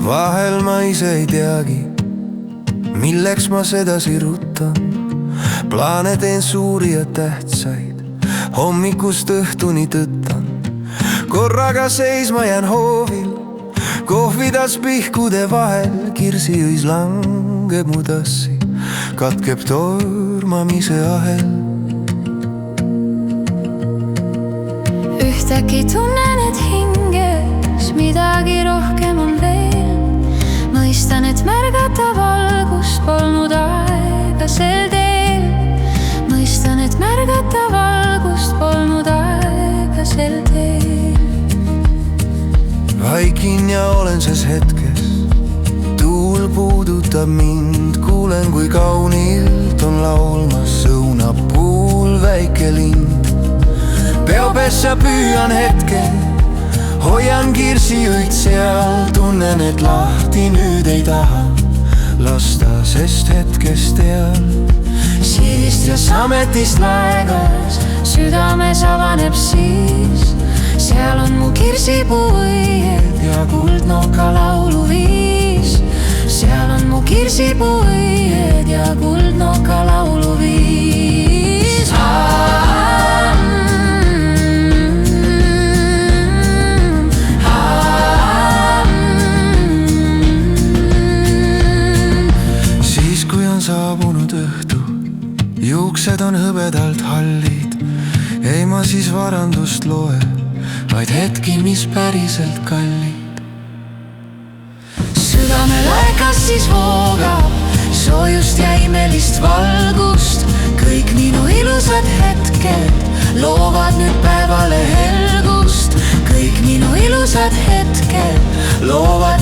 Vahel ma ise ei teagi, milleks ma sedasi rutan. Plaane teen suuri ja tähtsaid, hommikust õhtuni tõttan. Korraga seisma jään hoovil, kohvitas pihkude vahel. Kirsiõis langeb mu tassi, katkeb tormamise ahel. Ühtäkki tunnen, et hinges midagi rohkem on veel. Mõistan, et märgata valgust polnud aega sel teel. Mõistan, et märgata valgust polnud aega sel teel. Vaikin ja olen ses hetkes, tuul puudutab mind. Kuulen, kui kaunilt on laulmas õunapuul väike lind. Peopessa püüan hetkel, hoian kirsiõid seal. Tunnen, et lahti nüüd ei taha lasta, sest hetkest tean. Siidist ja sametist laegas südames avaneb siis. Seal on mu kirsipuuõied ja kuldnoka lauluviis. Seal on mu kirsipuuõied ja kuldnoka lauluviis. Siis kui on saabunud õhtu, juuksed on hõbedalt hallid. Ei ma siis varandust loe, vaid hetki, mis päriselt kallid. Südame laekas siis voogab soojust ja imelist valgust. Kõik minu ilusad hetked loovad nüüd päevale helgust. Kõik minu ilusad hetked loovad